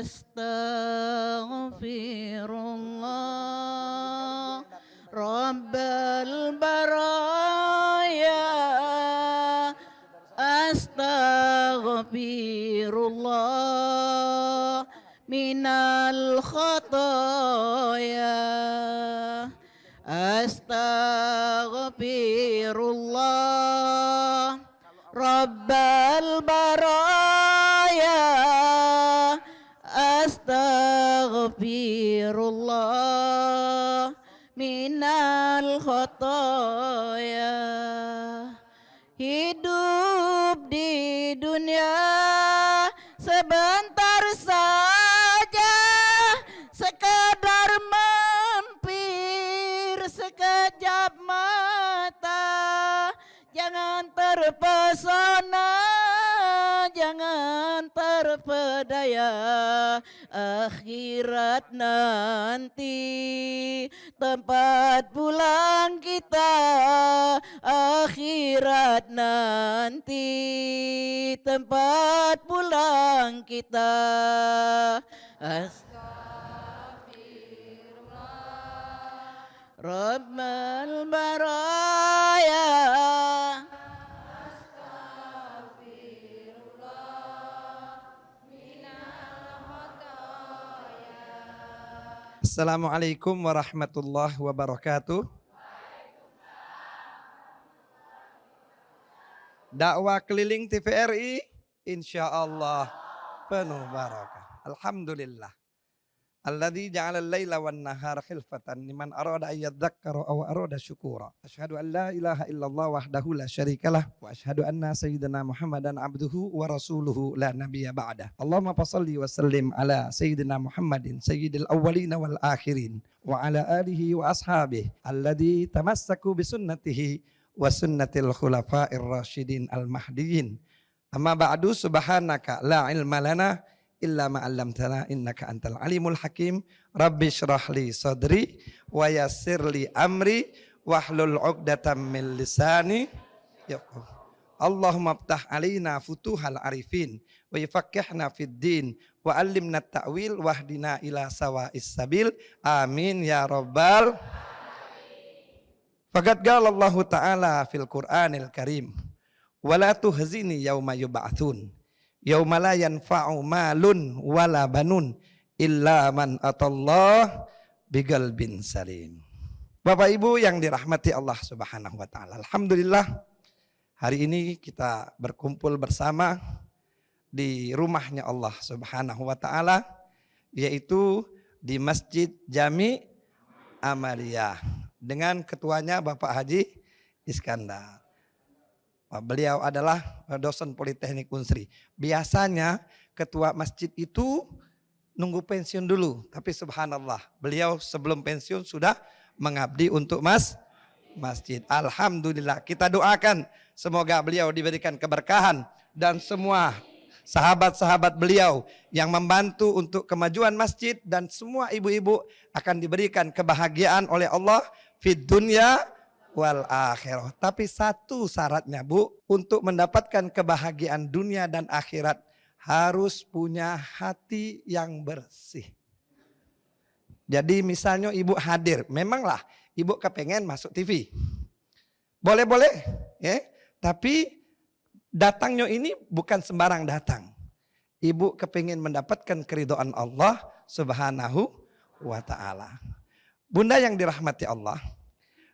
Astaghfirullah Rabbal baraya Astaghfirullah minal khataya Astaghfirullah Rabbal baraya Astaghfirullah minal khataya. Hidup di dunia sebentar saja, sekadar mampir sekejap mata. Jangan terpesona, jangan terpedaya, akhirat nanti tempat pulang kita. Akhirat nanti tempat pulang kita. Rabbal baraya Assalamualaikum warahmatullahi wabarakatuh. Dakwah keliling TVRI insyaallah penuh barakah. Alhamdulillah. Alladzi ja'ala al-laila wan nahara khilfatan liman arada ay yadhakkara aw arada syukura. Asyhadu an la ilaha illallah wahdahu la syarikalah wa asyhadu anna sayyidina Muhammadan abduhu wa rasuluhu la nabiyya ba'da. Allahumma shalli wa sallim ala sayyidina Muhammadin sayyidil awwalin wal akhirin wa ala alihi wa ashabihi alladzi tamassaku bi sunnatihi wa sunnatil khulafa'ir rasyidin al mahdiyyin. Amma ba'du, subhanaka la ilma lana illa ma 'allamtana innaka antal alimul hakim. Rabbi shrah li sadri wa yassir li amri wahlul 'uqdatam min lisani yafqahu. Allahumma iftah alaina futuhal arifin wa yafaqqihna fid din wa 'allimna at-ta'wil wahdina ila sawa'is sabil. Amin ya rabbal alamin. Faqad qala Allah ta'ala fil Qur'anil Karim wala tuhzini yauma yub'atsun yauma la yanfa'u malun wala banun illa man atallah biqalbin salim. Bapak Ibu yang dirahmati Allah Subhanahu wa taala. Alhamdulillah hari ini kita berkumpul bersama di rumahnya Allah Subhanahu wa taala, yaitu di Masjid Jami Amaliyah dengan ketuanya Bapak Haji Iskandar. Beliau adalah dosen Politeknik Unsri. Biasanya ketua masjid itu nunggu pensiun dulu, tapi subhanallah beliau sebelum pensiun sudah mengabdi untuk masjid. Alhamdulillah, kita doakan semoga beliau diberikan keberkahan dan semua sahabat-sahabat beliau yang membantu untuk kemajuan masjid, dan semua ibu-ibu akan diberikan kebahagiaan oleh Allah fid dunya wal akhirah. Tapi satu syaratnya Bu, untuk mendapatkan kebahagiaan dunia dan akhirat harus punya hati yang bersih. Jadi misalnya ibu hadir, memanglah ibu kepengen masuk TV. Boleh-boleh ya, tapi datangnya ini bukan sembarang datang. Ibu kepengen mendapatkan keridhaan Allah Subhanahu wa taala. Bunda yang dirahmati Allah,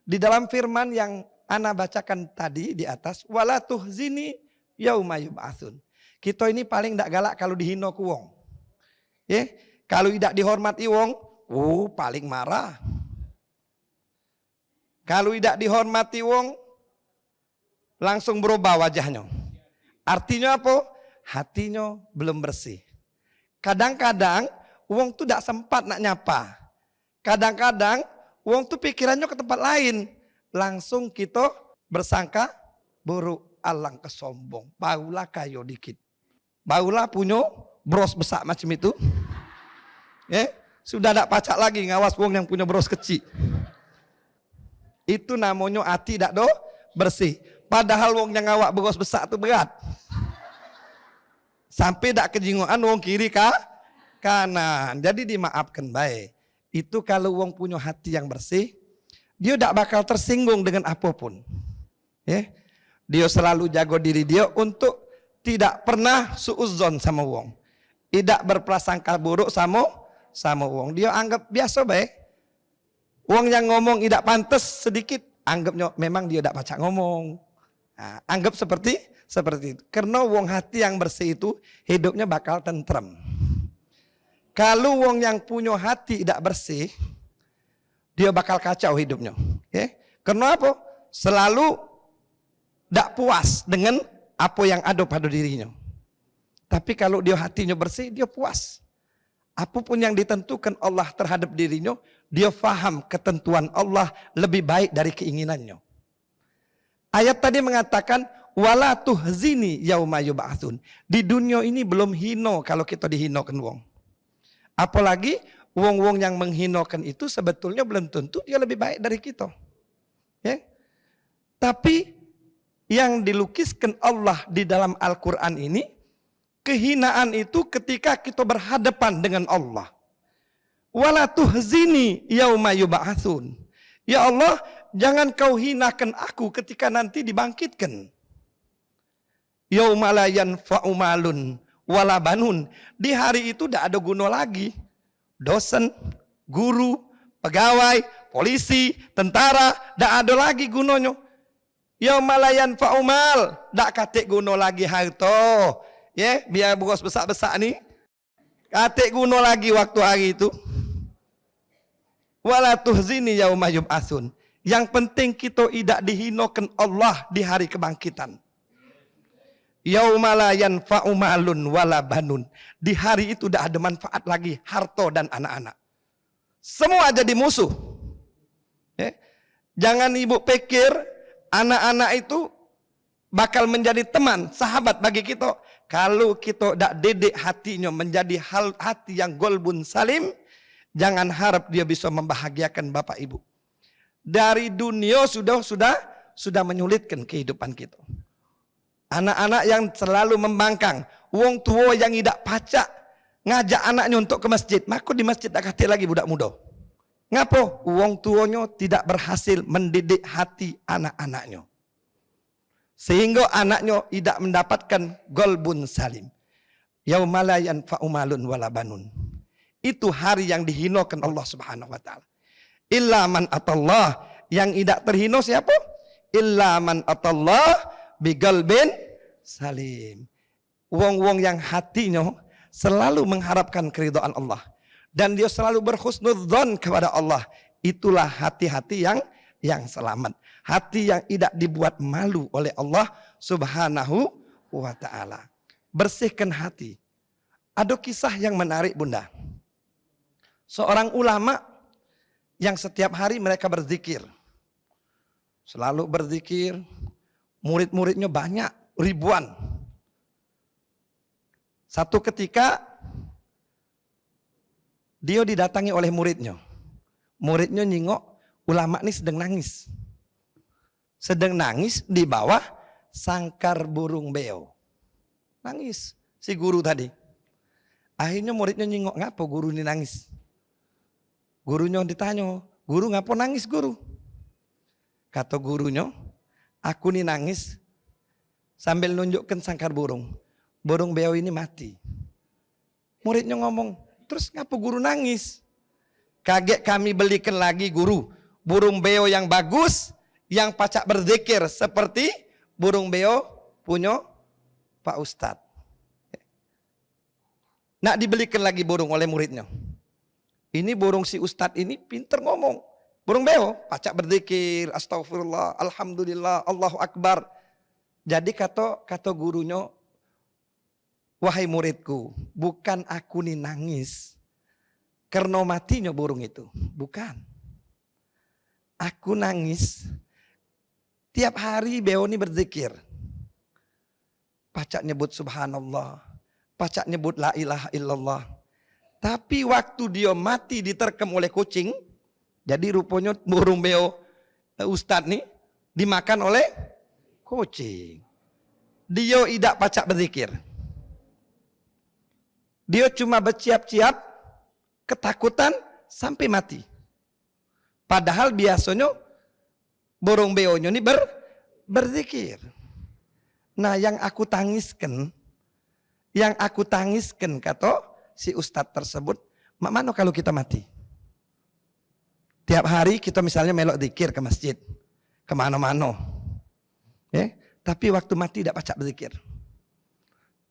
di dalam firman yang ana bacakan tadi di atas, wala tuhzini yauma yub'atsun. Kita ini paling ndak galak kalau dihina ku wong. Ya, kalau tidak dihormati wong, paling marah. Kalau tidak dihormati wong, langsung berubah wajahnya. Artinya apa? Hatinya belum bersih. Kadang-kadang wong tuh tidak sempat nak nyapa. Kadang-kadang wong tuh pikirannya ke tempat lain. Langsung kita bersangka buruk, alang kesombong. Baulah kayo dikit. Baulah punya bros besar macam itu. Sudah tidak pacak lagi ngawas wong yang punya bros kecil. Itu namanya hati tidak bersih. Padahal wong yang ngawak bros besar itu berat. Sampai tidak kejingoan wong kiri kanan. Jadi dimaafkan baik. Itu kalau wong punya hati yang bersih, dia tidak bakal tersinggung dengan apapun. Ya. Dia selalu jago diri dia untuk tidak pernah suudzon sama wong. Tidak berprasangka buruk sama wong. Dia anggap biasa baik. Wong yang ngomong tidak pantas sedikit, anggapnya memang dia tidak pacak ngomong. Nah, anggap seperti itu. Karena wong hati yang bersih itu hidupnya bakal tentrem. Kalau wong yang punya hati tidak bersih, dia bakal kacau hidupnya. Ya? Karena apa? Selalu tidak puas dengan apa yang ada pada dirinya. Tapi kalau dia hatinya bersih, dia puas. Apapun yang ditentukan Allah terhadap dirinya, dia faham ketentuan Allah lebih baik dari keinginannya. Ayat tadi mengatakan, wala tuhzini yauma yub'atsun. Di dunia ini belum hino kalau kita dihinakan wong. Apalagi wong-wong yang menghinakan itu sebetulnya belum tentu dia lebih baik dari kita. Ya? Tapi yang dilukiskan Allah di dalam Al-Quran ini, kehinaan itu ketika kita berhadapan dengan Allah. Wala tuhzini yauma yub'atsun. Ya Allah, jangan kau hinakan aku ketika nanti dibangkitkan. Yauma la yanfa'u malun wala banun. Di hari itu tidak ada guna lagi. Dosen, guru, pegawai, polisi, tentara, tidak ada lagi gunanya. Yauma la yanfa'u mal, tidak katik guna lagi harta. Ya, biar bos besar-besar ni katik guna lagi waktu hari itu. Wala tuhzini yauma yub'atsun. Yang penting kita tidak dihinakan Allah di hari kebangkitan. Yauma la yanfa'u malun wala banun. Di hari itu tidak ada manfaat lagi harta dan anak-anak. Semua jadi musuh. Ya. Jangan ibu pikir anak-anak itu bakal menjadi teman, sahabat bagi kita. Kalau kita tidak didik hatinya menjadi hati yang golbun salim, jangan harap dia bisa membahagiakan bapak ibu. Dari dunia sudah menyulitkan kehidupan kita. Anak-anak yang selalu membangkang, wong tua yang tidak pacak ngajak anaknya untuk ke masjid, maka di masjid tak kata lagi budak muda. Ngapo? Wong tuanya tidak berhasil mendidik hati anak-anaknya. Sehingga anaknya tidak mendapatkan golbun salim. Yauma la yanfa'u malun wala banun. Itu hari yang dihinakan Allah Subhanahu wa taala. Illa man atallah, yang tidak terhina siapa? Illa man atallah biqalbin salim. Wong-wong yang hatinya selalu mengharapkan keridhaan Allah dan dia selalu berhusnudzon kepada Allah. Itulah hati-hati yang selamat. Hati yang tidak dibuat malu oleh Allah Subhanahu wa ta'ala. Bersihkan hati. Ada kisah yang menarik bunda. Seorang ulama yang setiap hari mereka berzikir. Selalu berzikir. Murid-muridnya banyak, ribuan. Satu ketika dia didatangi oleh muridnya. Muridnya nyingok, ulama ini sedang nangis. Sedang nangis di bawah sangkar burung beo. Nangis si guru tadi. Akhirnya muridnya nyingok, ngapa guru ini nangis? Gurunya ditanya, guru ngapa nangis guru? Kata gurunya, aku ini nangis sambil nunjukkan sangkar burung. Burung beo ini mati. Muridnya ngomong, terus ngapa guru nangis? Kaget kami belikan lagi guru. Burung beo yang bagus, yang pacak berzikir seperti burung beo punya Pak Ustadz. Nak dibelikan lagi burung oleh muridnya. Ini burung si Ustadz ini pinter ngomong. Burung beo pacak berzikir, astagfirullah, alhamdulillah, Allahu Akbar. Jadi kata gurunya, wahai muridku, bukan aku nih nangis karena matinya burung itu. Bukan. Aku nangis tiap hari beo ini berzikir. Pacak nyebut subhanallah, pacak nyebut la ilaha illallah. Tapi waktu dia mati diterkam oleh kucing, jadi rupanya burung beo Ustadz nih dimakan oleh kucing. Dia tidak pacak berzikir. Dia cuma bersiap-siap, ketakutan sampai mati. Padahal biasanya burung beonyo ini berzikir. Nah, yang aku tangiskan kata si ustadz tersebut, mana kalau kita mati? Tiap hari kita misalnya melok zikir ke masjid, kemana-mana. Tapi waktu mati tidak pacak berzikir.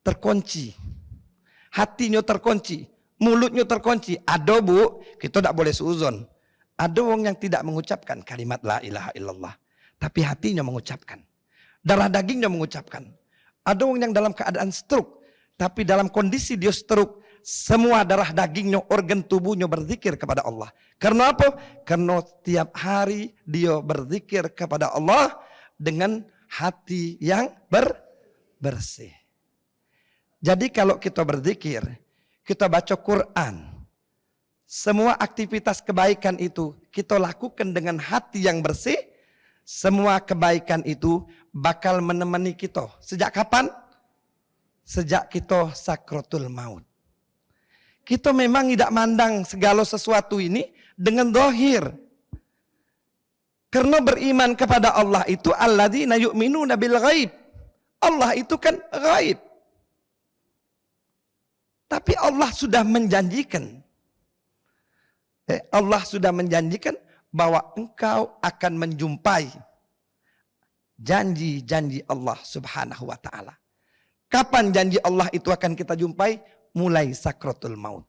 Terkunci. Hatinya terkunci. Mulutnya terkunci. Ada bu, kita tidak boleh suuzon. Ada orang yang tidak mengucapkan kalimat la ilaha illallah. Tapi hatinya mengucapkan. Darah dagingnya mengucapkan. Ada orang yang dalam keadaan stroke. Tapi dalam kondisi dia stroke, semua darah dagingnya, organ tubuhnya berzikir kepada Allah. Karena apa? Karena tiap hari dia berzikir kepada Allah dengan hati yang bersih. Jadi kalau kita berzikir, kita baca Quran, semua aktivitas kebaikan itu kita lakukan dengan hati yang bersih, semua kebaikan itu bakal menemani kita. Sejak kapan? Sejak kita sakratul maut. Kita memang tidak mandang segala sesuatu ini dengan zahir. Karena beriman kepada Allah itu alladzina yu'minuna bil ghaib. Allah itu kan ghaib. Tapi Allah sudah menjanjikan. Allah sudah menjanjikan bahwa engkau akan menjumpai janji-janji Allah subhanahu wa ta'ala. Kapan janji Allah itu akan kita jumpai? Mulai sakratul maut.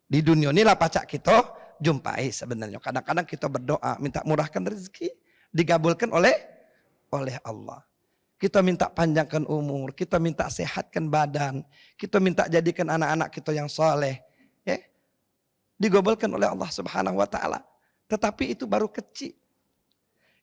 Di dunia inilah pacak kita jumpai sebenarnya. Kadang-kadang kita berdoa, minta murahkan rezeki, digabulkan oleh Allah. Kita minta panjangkan umur, kita minta sehatkan badan, kita minta jadikan anak-anak kita yang soleh. Digabulkan oleh Allah subhanahu wa ta'ala. Tetapi itu baru kecil.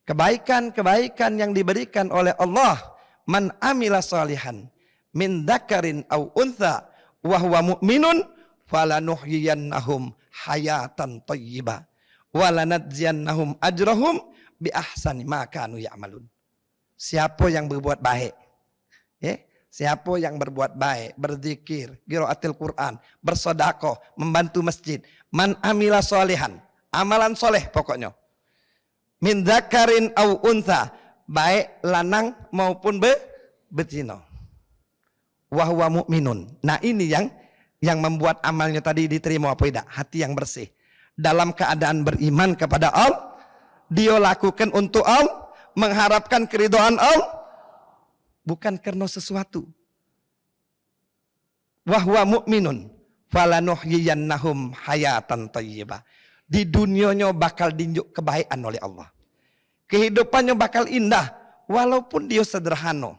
Kebaikan-kebaikan yang diberikan oleh Allah. Man amila salihan min dzakarin aw untha wa huwa mu'minun falanuhyiyannahum hayatan thayyibah wa lanadziyannahum ajrahum bi ahsani ma kanu ya'malun. Siapa yang berbuat baik, siapa yang berbuat baik, berzikir, qiraatil Quran, bersedekah, membantu masjid, man amila salihan, amalan soleh pokoknya. Min dzakarin aw untha, baik lanang maupun betina. Wa huwa mu'minun. Nah, ini yang membuat amalnya tadi diterima apa tidak? Hati yang bersih. Dalam keadaan beriman kepada Allah, dia lakukan untuk Allah, mengharapkan keridhaan Allah, bukan karena sesuatu. Wa huwa mu'minun falanuhyiyannahum hayatan thayyibah. Di dunianya bakal dinjuk kebaikan oleh Allah. Kehidupannya bakal indah walaupun dia sederhana.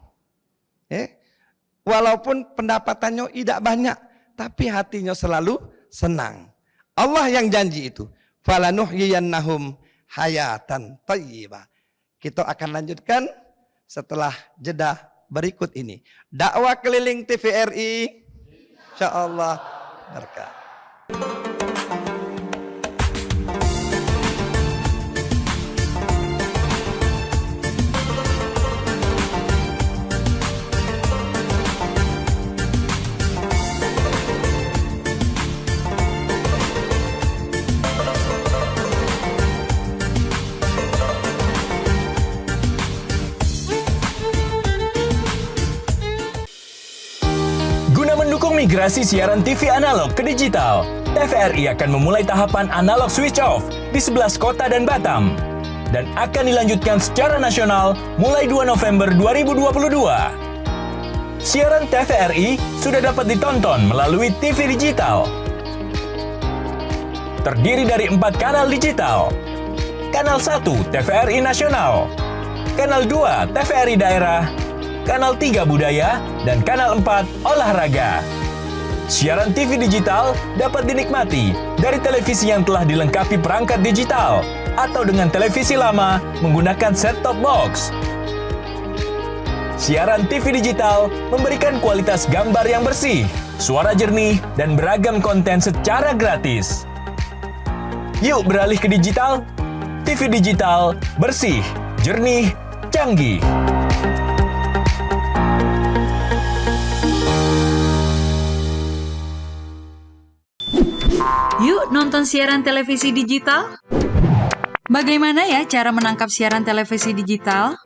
Walaupun pendapatannya tidak banyak, tapi hatinya selalu senang. Allah yang janji itu. Falanuhyiyannahum hayatan thayyibah. Kita akan lanjutkan setelah jeda berikut ini. Dakwah keliling TVRI, insyaallah berkah. Mendukung migrasi siaran TV analog ke digital, TVRI akan memulai tahapan analog switch off di 11 kota dan Batam dan akan dilanjutkan secara nasional mulai 2 November 2022. Siaran TVRI sudah dapat ditonton melalui TV digital. Terdiri dari 4 kanal digital. Kanal 1 TVRI Nasional, Kanal 2 TVRI Daerah, Kanal 3 Budaya, dan Kanal 4 Olahraga. Siaran TV digital dapat dinikmati dari televisi yang telah dilengkapi perangkat digital atau dengan televisi lama menggunakan set-top box. Siaran TV digital memberikan kualitas gambar yang bersih, suara jernih, dan beragam konten secara gratis. Yuk beralih ke digital. TV digital bersih, jernih, canggih. menonton siaran televisi digital? Bagaimana ya cara menangkap siaran televisi digital?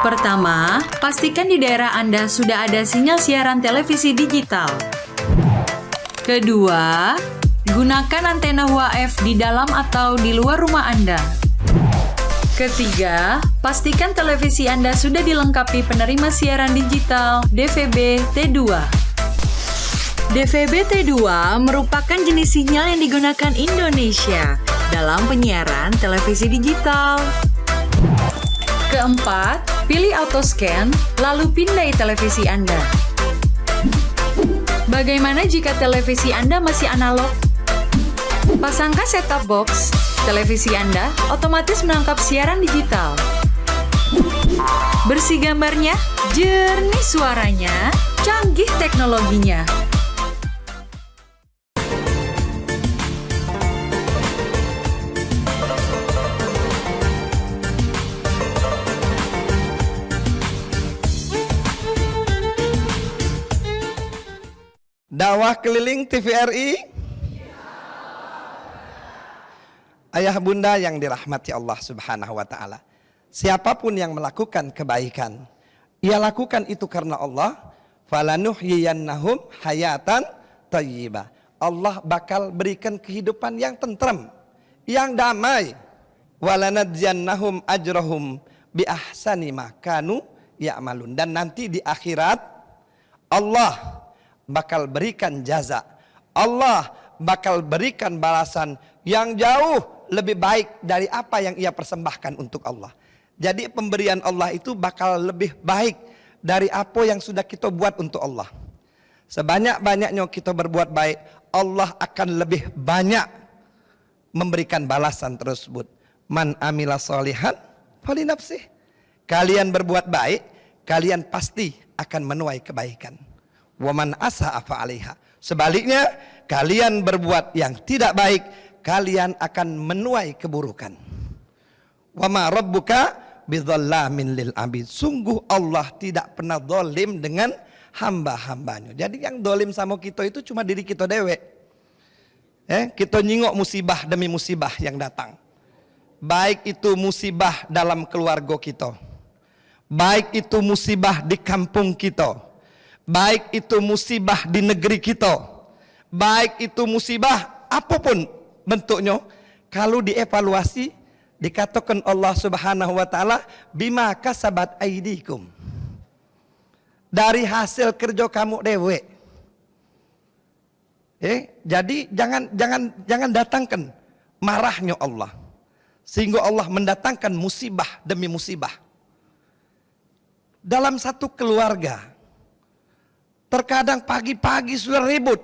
Pertama, pastikan di daerah Anda sudah ada sinyal siaran televisi digital. Kedua, gunakan antena UHF di dalam atau di luar rumah Anda. Ketiga, pastikan televisi Anda sudah dilengkapi penerima siaran digital DVB T2. DVB T2 merupakan jenis sinyal yang digunakan Indonesia dalam penyiaran televisi digital. Keempat, pilih autoscan, lalu pindai televisi Anda. Bagaimana jika televisi Anda masih analog? Pasangkan set-top box, televisi Anda otomatis menangkap siaran digital. Bersih gambarnya, jernih suaranya, canggih teknologinya. Dakwah keliling TVRI. Ayah bunda yang dirahmati Allah Subhanahu wa taala. Siapapun yang melakukan kebaikan, ia lakukan itu karena Allah. Falanuhyiyannahum hayatan thayyibah. Allah bakal berikan kehidupan yang tentram, yang damai. Walanadziyannahum ajrahum bi ahsani ma kanu ya'malun. Dan nanti di akhirat Allah bakal berikan jaza. Allah bakal berikan balasan yang jauh lebih baik dari apa yang ia persembahkan untuk Allah. Jadi pemberian Allah itu bakal lebih baik dari apa yang sudah kita buat untuk Allah. Sebanyak-banyaknya kita berbuat baik, Allah akan lebih banyak memberikan balasan tersebut. Man amila sholihan falinafsih. Kalian berbuat baik, kalian pasti akan menuai kebaikan. Waman asa'a fa'alaiha. Sebaliknya, kalian berbuat yang tidak baik, kalian akan menuai keburukan. Wama rabbuka bidzallamin lil abid. Sungguh Allah tidak pernah zalim dengan hamba-hambanya. Jadi yang zalim sama kita itu cuma diri kita dewe. Kita nyingok musibah demi musibah yang datang. Baik itu musibah dalam keluarga kita, baik itu musibah di kampung kita, baik itu musibah di negeri kita, baik itu musibah apapun bentuknya, kalau dievaluasi dikatakan Allah Subhanahu wa taala bima kasabat aidikum, dari hasil kerja kamu dewe. Jadi jangan datangkan marahnya Allah, sehingga Allah mendatangkan musibah demi musibah dalam satu keluarga. Terkadang pagi-pagi sudah ribut,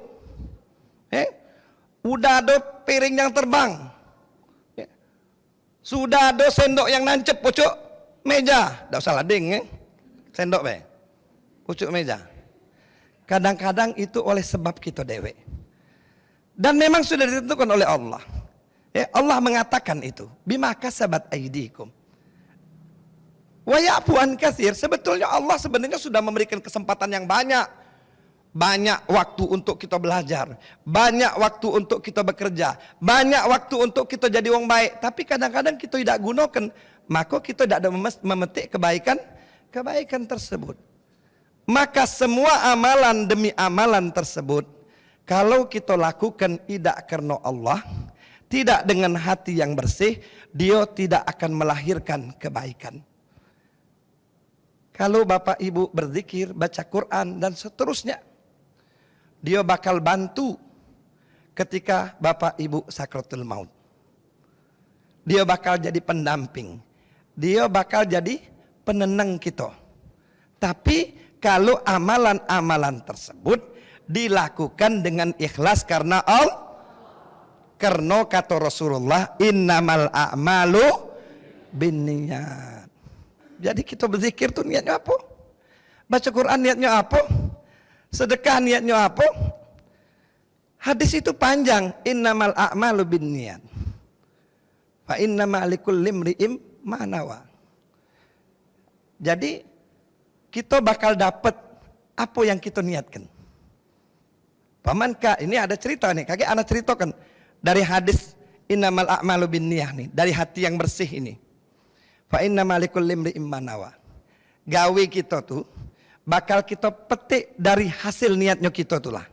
udah ada piring yang terbang, sudah ada sendok yang nancep pucuk meja, tidak usah lading, sendok pucuk meja. Kadang-kadang itu oleh sebab kita dewe, dan memang sudah ditentukan oleh Allah. Allah mengatakan itu, bima kasabat aidikum wa ya'fu an katsir. Sebetulnya Allah sebenarnya sudah memberikan kesempatan yang banyak. Banyak waktu untuk kita belajar, banyak waktu untuk kita bekerja, banyak waktu untuk kita jadi orang baik. Tapi kadang-kadang kita tidak gunakan, maka kita tidak ada memetik kebaikan tersebut. Maka semua amalan demi amalan tersebut, kalau kita lakukan tidak karena Allah, tidak dengan hati yang bersih, dia tidak akan melahirkan kebaikan. Kalau Bapak Ibu berzikir, baca Quran dan seterusnya, dia bakal bantu ketika Bapak Ibu sakratul maut. Dia bakal jadi pendamping, dia bakal jadi penenang kita. Tapi kalau amalan-amalan tersebut dilakukan dengan ikhlas karena Allah, karena kata Rasulullah, innamal a'malu binniyat. Jadi kita berzikir tuh niatnya apa? Baca Quran niatnya apa? Sedekah niatnya apa? Hadis itu panjang, innamal a'malu binniyat. Fa innama likulli imri'in ma nawa. Jadi kita bakal dapat apa yang kita niatkan. Pamanka, ini ada cerita nih, kakek anak ceritakan dari hadis innamal a'malu binniyah nih, dari hati yang bersih ini. Fa innamal likulli imri'in ma nawa. Gawe kita tuh bakal kita petik dari hasil niatnya kita tuh lah.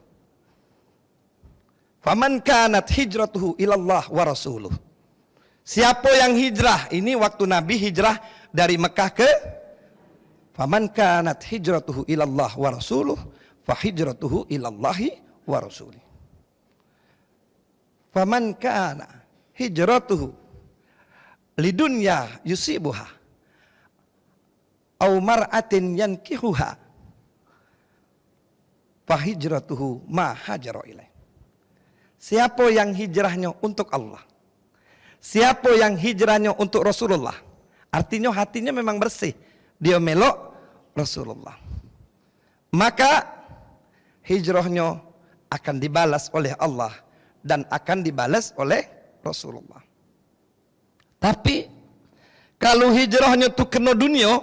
Faman kanat hijratuhu ilallah wa rasuluh. Siapa yang hijrah, ini waktu Nabi hijrah dari Mekah ke faman kanat hijratuhu ilallah wa rasuluh fa hijratuhu ilallahi wa rasulih. Faman kana hijratuhu lidunya yusibuha aw mar'atin yankihuha fa hijratuhu ma hajara ilaih. Siapa yang hijrahnya untuk Allah, siapa yang hijrahnya untuk Rasulullah, artinya hatinya memang bersih, dia melok Rasulullah, maka hijrahnya akan dibalas oleh Allah dan akan dibalas oleh Rasulullah. Tapi kalau hijrahnya tuh kena dunia,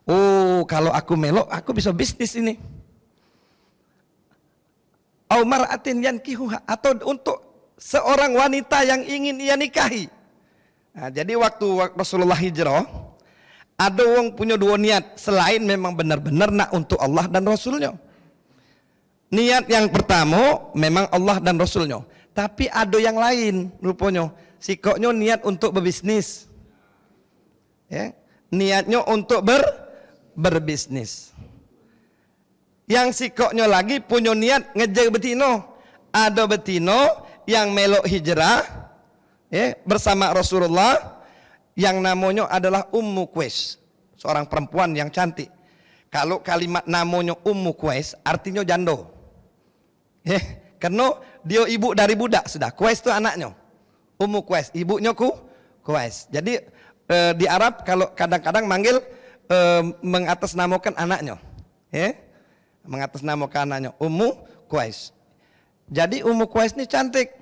oh kalau aku melok, aku bisa bisnis ini. Au mar'atin yankihuha, atau untuk seorang wanita yang ingin ia nikahi. Nah, jadi waktu Rasulullah hijrah, ada orang punya dua niat selain memang benar-benar nak untuk Allah dan Rasulnya. Niat yang pertama memang Allah dan Rasulnya, tapi ada yang lain rupanya. Sikoknya niat untuk berbisnis, ya, niatnya untuk berbisnis. Yang sikoknya lagi punya niat ngejar betino. Ada betino yang melok hijrah, ya, bersama Rasulullah, yang namanya adalah Ummu Qais, seorang perempuan yang cantik. Kalau kalimat namanya Ummu Qais artinya jando, ya, karena dia ibu dari budak sudah. Qais itu anaknya, Ummu Qais, ibunya Qais. Jadi di Arab kalau kadang-kadang manggil mengatasnamakan anaknya, ya, mengatasnamakan anaknya Ummu Qais. Jadi Ummu Qais ini cantik,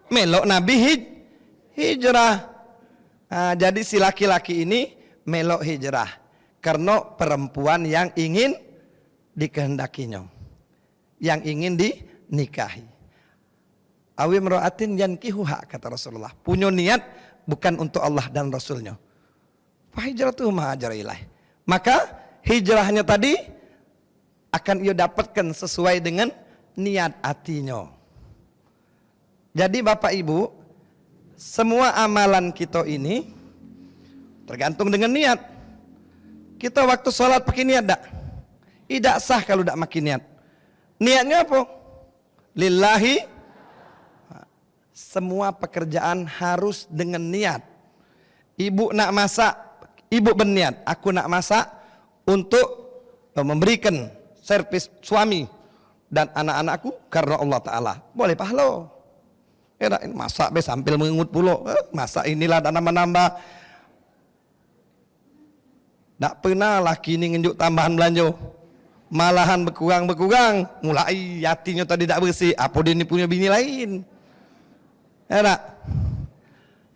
melok Nabi hijrah. Nah, jadi si laki-laki ini melok hijrah karena perempuan yang ingin dikehendakinya, yang ingin dinikahi. Awi mra'atin yankihuha, kata Rasulullah, punya niat bukan untuk Allah dan Rasulnya. Fa hijratuhu ma hajara ilaih. Maka hijrahnya tadi akan ia dapatkan sesuai dengan niat hatinya. Jadi Bapak Ibu, semua amalan kita ini tergantung dengan niat. Kita waktu sholat pakai niat tak? Tidak sah kalau tak pakai niat. Niatnya apa? Lillahi. Semua pekerjaan harus dengan niat. Ibu nak masak, ibu berniat, aku nak masak untuk memberikan servis suami dan anak-anakku karena Allah Ta'ala. Boleh pahala. Ya, masak be sambil mengut pulau, masak inilah dan nambah-nambah. Tak pernah laki ini ngenjuk tambahan belanja, malahan berkurang, mulai hatinya tadi tak bersih. Apa dia ni punya bini lain? Ya tak?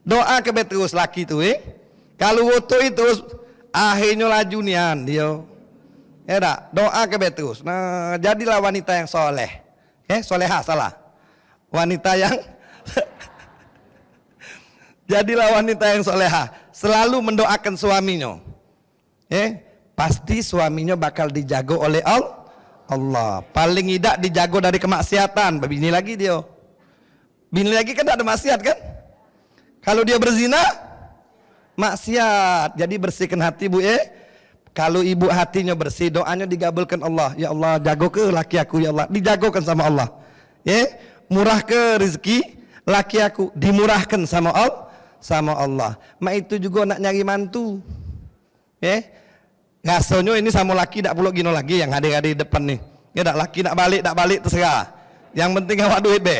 Doa ke terus laki tu, kalau foto itu akhirnya laju nian dia. Ya tak? Doa ke terus. Nah, jadilah wanita yang soleh. Soleha salah. Wanita yang jadilah wanita yang soleha, selalu mendoakan suaminya. Pasti suaminya bakal dijaga oleh Allah. Paling tidak dijaga dari kemaksiatan. Bini lagi dia. Bini lagi kan tak ada maksiat kan? Kalau dia berzina, maksiat. Jadi bersihkan hati bu. Kalau ibu hatinya bersih, doanya digabulkan Allah. Ya Allah, jaga ke laki aku ya Allah. Dijagakan sama Allah. Murah ke rezeki laki aku, dimurahkan sama Allah. Mak itu juga nak nyari mantu. Ngasonya ini sama laki tak pulak gino lagi yang hadir-hadir depan nih. Ya tak laki nak balik terserah. Yang penting awak duit be.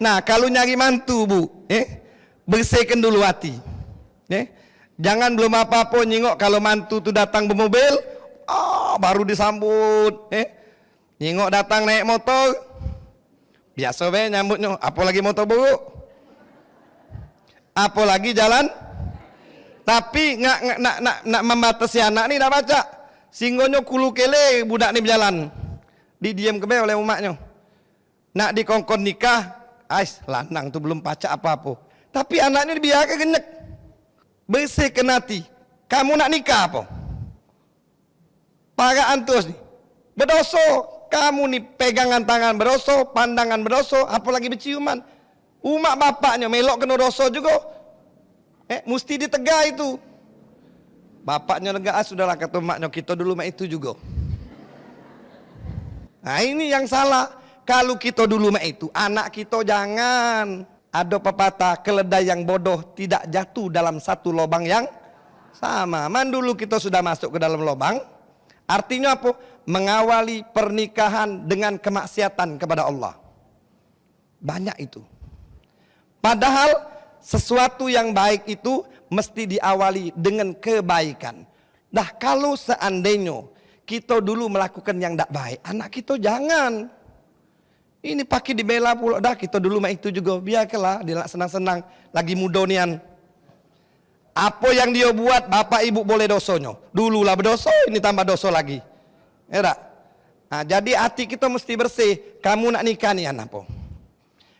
Nah kalau nyari mantu bu, bersihkan dulu hati. Jangan belum apa-apa nyingok kalau mantu tu datang bermobil, baru disambut. Nyingok datang naik motor, biasa be nyambutnya. Apalagi motor buruk, apalagi jalan. Tapi nak membatasi anak ni dah baca. Singgonyo kulu kele budak ni berjalan. Didiam kebe oleh umaknya. Nak dikongkon nikah, ais lanang tu belum pacak apa-apa. Tapi anaknya dibiarkan genyek. Bersih kenati. Kamu nak nikah apa? Paraan terus ni. Berdosa. Kamu ni pegangan tangan berdosa, pandangan berdosa, apalagi berciuman. Umak bapaknya melok kena dosa juga. Mesti ditegar itu. Bapaknya negara sudahlah kata maknya kita dulu mak itu juga. Nah ini yang salah. Kalau kita dulu mak itu, anak kita jangan. Ada pepatah, keledai yang bodoh tidak jatuh dalam satu lubang yang sama. Man dulu kita sudah masuk ke dalam lubang. Artinya apa? Mengawali pernikahan dengan kemaksiatan kepada Allah. Banyak itu. Padahal sesuatu yang baik itu mesti diawali dengan kebaikan. Dah kalau seandainya kita dulu melakukan yang tidak baik, anak kita jangan. Ini pakai dibela pula. Dah kita dulu mah itu juga. Biarkanlah dia senang-senang. Lagi muda nian. Apa yang dia buat bapak ibu boleh dosanya. Dululah berdosa, ini tambah dosa lagi. Ya tak? Nah, jadi hati kita mesti bersih. Kamu nak nikah nian apa?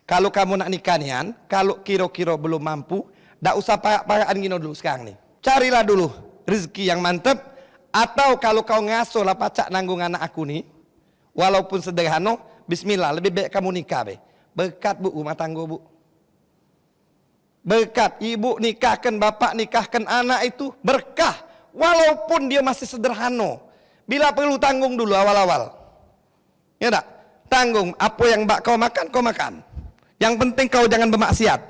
Kalau kamu nak nikah nian, kalau kira-kira belum mampu, tak usah parak-parakan gini dulu sekarang nih. Carilah dulu rezeki yang mantap. Atau kalau kau ngasuh lah pacak nanggung anak aku nih, walaupun sederhana, bismillah, lebih baik kamu nikah be. Berkat bu rumah tangga bu. Berkat ibu nikahkan, bapak nikahkan anak itu berkah. Walaupun dia masih sederhana. Bila perlu tanggung dulu awal-awal. Ya tak? Tanggung apa yang kau makan, kau makan. Yang penting kau jangan bermaksiat.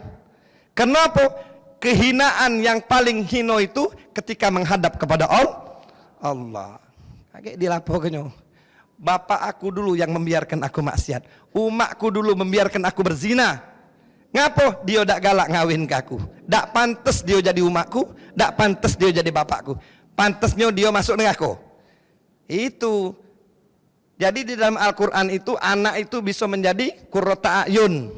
Kenapa? Kehinaan yang paling hino itu ketika menghadap kepada Allah. Kayak dilaporkannya. Bapak aku dulu yang membiarkan aku maksiat. Umakku dulu membiarkan aku berzina. Ngapo? Dia dak galak ngawin ke aku. Dak pantas dia jadi umakku. Dak pantas dia jadi bapakku. Pantasnya dia masuk neraka. Itu. Jadi di dalam Al-Quran itu anak itu bisa menjadi qurrata ayun.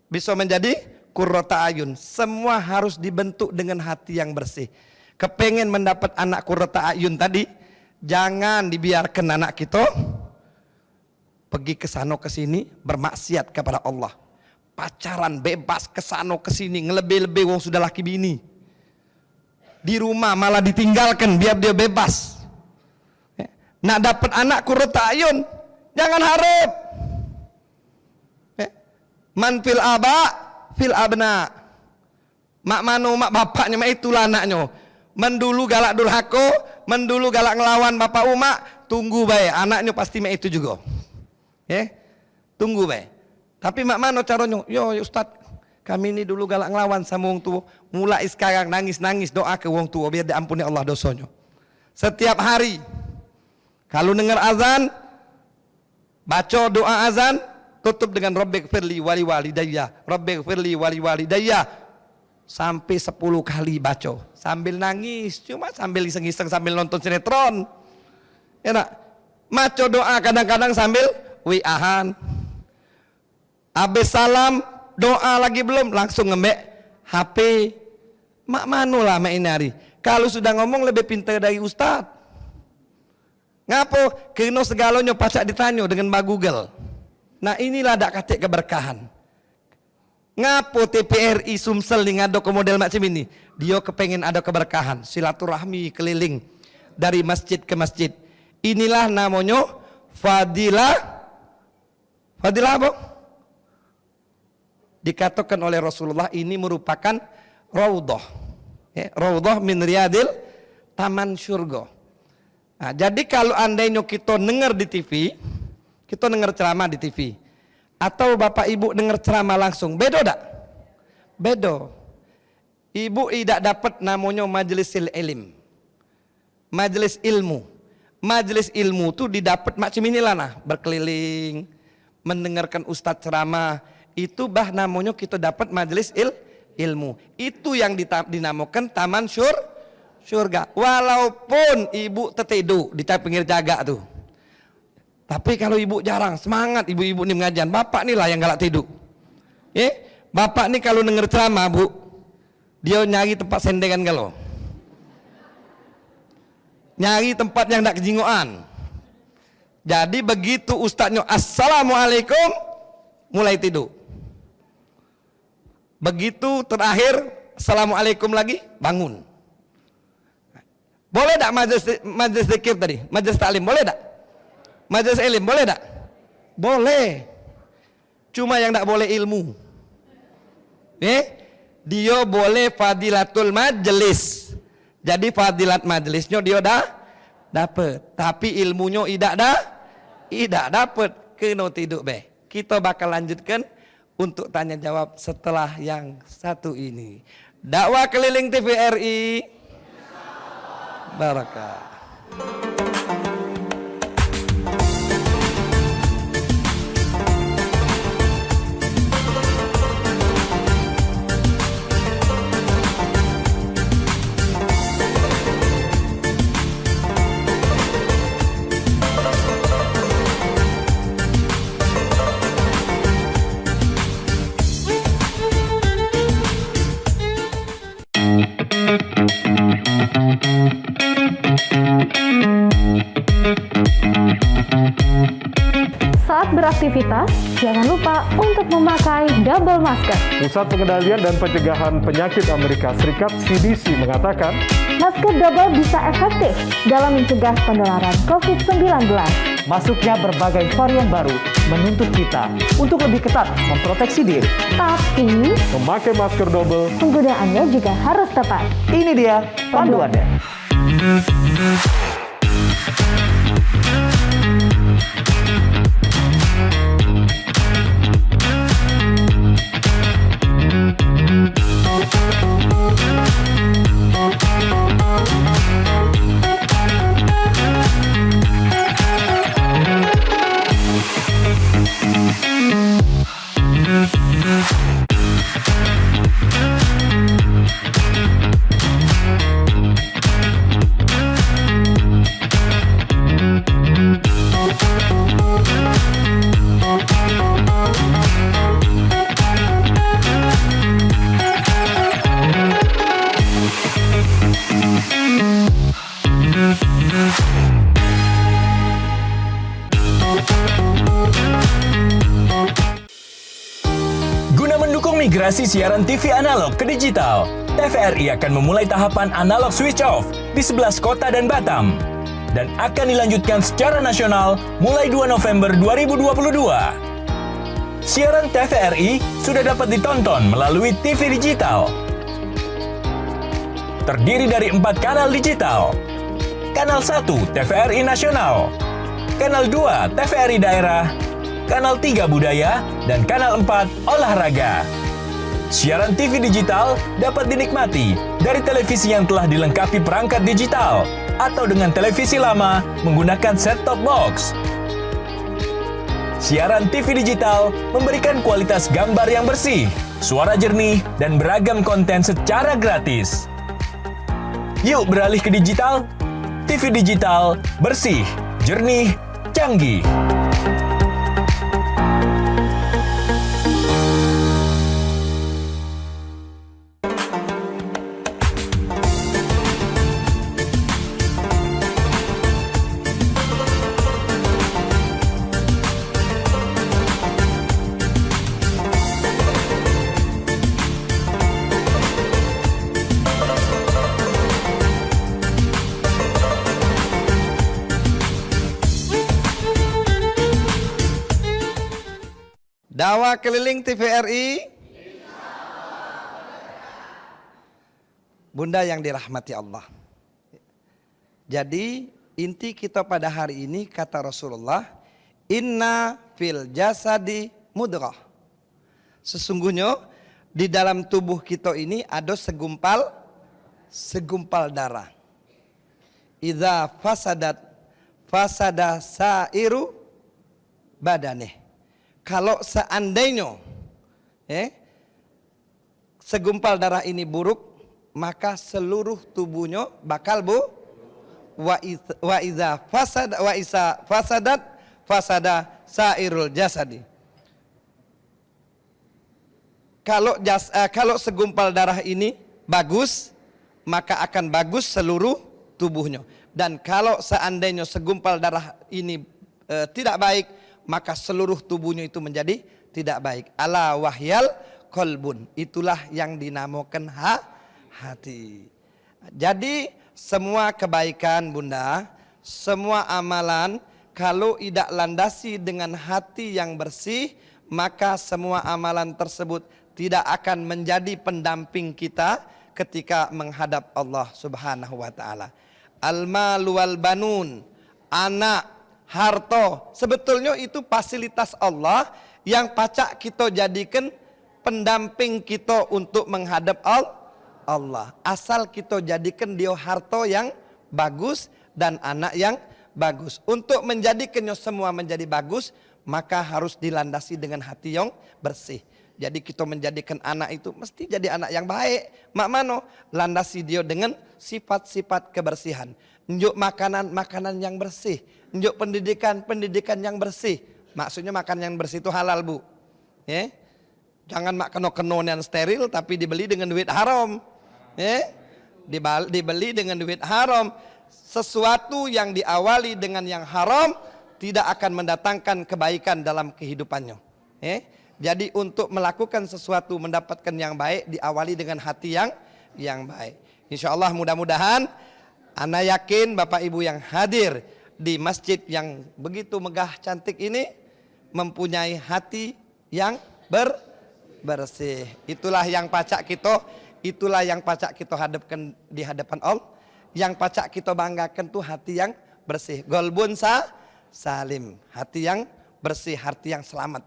Bisa menjadi qurrata ayun. Semua harus dibentuk dengan hati yang bersih. Kepengen mendapat anak qurrata ayun tadi, jangan dibiarkan anak kita pergi ke sana ke sini bermaksiat kepada Allah. Pacaran bebas ke sana ke sini, ngelebih-lebih wong sudah laki bini. Di rumah malah ditinggalkan biar dia bebas. Nak dapat anak qurrata ayun, jangan harap. Man fil aba fil abna. Mak mano mak bapaknya mak itulah anaknya. Mendulu galak durhaka, mendulu galak ngelawan bapak umak, tunggu baik anaknya pasti mak itu juga. Tunggu baik. Tapi mak mano caranya? Yo Ustaz, kami ini dulu galak ngelawan sama wong tua. Mulai sekarang nangis-nangis doa ke wong tua biar diampuni Allah dosanya. Setiap hari kalau dengar azan, baca doa azan, tutup dengan Rabbighfirli wali walidayya, Rabbighfirli wali walidayya. Sampai 10 kali baca. Sambil nangis, cuma sambil iseng-iseng sambil nonton sinetron. Enak. Baca doa kadang-kadang sambil wi'ahan. Habis salam, doa lagi belum, langsung ngembek HP. Mak manu lah mak ini hari. Kalau sudah ngomong lebih pintar dari Ustaz. Ngapo? Karena segalanya pacak ditanya dengan Mbak Google. Nah inilah dak katik keberkahan. Ngapo TPRI Sumsel nih ngado ke model macam ini? Dia kepengen ada keberkahan, silaturahmi keliling dari masjid ke masjid. Inilah namanya fadilah. Fadilah apa? Dikatakan oleh Rasulullah ini merupakan raudhah. Raudhah min riyadil taman syurga. Nah, jadi kalau andainya kita dengar di TV, kita dengar ceramah di TV, atau bapak ibu dengar ceramah langsung, beda tak? Beda. Ibu tidak dapat namanya majlisil ilim, majelis ilmu. Majelis ilmu tu didapat macam inilah nah, berkeliling, mendengarkan ustaz ceramah. Itu bah namanya kita dapat majelis ilmu. Itu yang dinamakan taman surga. Walaupun ibu tertidur di pinggir jaga tuh. Tapi kalau ibu jarang, semangat ibu-ibu ini mengajian. Bapak nih lah yang galak tidur. Bapak nih kalau denger ceramah bu, dia nyari tempat sendengan kalau. nyari tempat yang tidak kejingoan. Jadi begitu ustadznya assalamualaikum, mulai tidur. Begitu terakhir assalamualaikum lagi, bangun. Boleh tak majelis zikir tadi? Majelis taklim boleh tak? Majelis ilim boleh tak? Boleh. Cuma yang tak boleh ilmu. Dia boleh fadilatul majelis. Jadi fadilat majelisnya dia dah dapat, tapi ilmunya tidak dapat. Kena tidur be. Kita bakal lanjutkan untuk tanya jawab setelah yang satu ini. Dakwah keliling TVRI. Barakah. Saat beraktivitas, jangan lupa untuk memakai double masker. Pusat Pengendalian dan Pencegahan Penyakit Amerika Serikat (CDC) mengatakan, Masker double bisa efektif dalam mencegah penularan COVID-19. Masuknya berbagai varian baru menuntut kita untuk lebih ketat memproteksi diri. Tapi, memakai masker double penggunaannya juga harus tepat. Ini dia panduannya. Guna mendukung migrasi siaran TV analog ke digital, TVRI akan memulai tahapan analog switch off di 11 kota dan Batam dan akan dilanjutkan secara nasional mulai 2 November 2022. Siaran TVRI sudah dapat ditonton melalui TV digital. Terdiri dari 4 kanal digital. Kanal 1 TVRI Nasional, Kanal 2 TVRI Daerah, Kanal 3 Budaya, dan Kanal 4 Olahraga. Siaran TV digital dapat dinikmati dari televisi yang telah dilengkapi perangkat digital atau dengan televisi lama menggunakan set-top box. Siaran TV digital memberikan kualitas gambar yang bersih, suara jernih, dan beragam konten secara gratis. Yuk beralih ke digital. TV digital bersih, jernih, canggih. Dakwah keliling TVRI. Bunda yang dirahmati Allah. Jadi inti kita pada hari ini kata Rasulullah, inna fil jasadi mudghah. Sesungguhnya di dalam tubuh kita ini ada segumpal darah. Idza fasadat fasada sairu badanih. Kalau seandainya segumpal darah ini buruk, maka seluruh tubuhnya bakal wa iza fasadat fasada sairul jasadi. Kalau segumpal darah ini bagus, maka akan bagus seluruh tubuhnya. Dan kalau seandainya segumpal darah ini tidak baik, maka seluruh tubuhnya itu menjadi tidak baik. Ala wahyal qalbun, itulah yang dinamakan hati. Jadi semua kebaikan Bunda, semua amalan kalau tidak landasi dengan hati yang bersih, maka semua amalan tersebut tidak akan menjadi pendamping kita ketika menghadap Allah Subhanahu wa taala. Al-malu wal banun, anak, harta, sebetulnya itu fasilitas Allah yang pacak kita jadikan pendamping kita untuk menghadap Allah. Asal kita jadikan dia harta yang bagus dan anak yang bagus. Untuk menjadikannya semua menjadi bagus, maka harus dilandasi dengan hati yang bersih. Jadi kita menjadikan anak itu mesti jadi anak yang baik. Mak mano landasi dia dengan sifat-sifat kebersihan. Njuk makanan yang bersih. Njuk pendidikan yang bersih. Maksudnya makan yang bersih itu halal, Bu. Ya. Jangan mak keno-keno yang steril tapi dibeli dengan duit haram. Ya. Dibeli dengan duit haram. Sesuatu yang diawali dengan yang haram tidak akan mendatangkan kebaikan dalam kehidupannya. Jadi untuk melakukan sesuatu mendapatkan yang baik diawali dengan hati yang baik. Insya Allah mudah-mudahan ana yakin Bapak Ibu yang hadir di masjid yang begitu megah cantik ini mempunyai hati yang bersih. Itulah yang pacak kita hadapkan di hadapan Allah. Yang pacak kita banggakan tuh hati yang bersih. Golbun salim, hati yang bersih, hati yang selamat.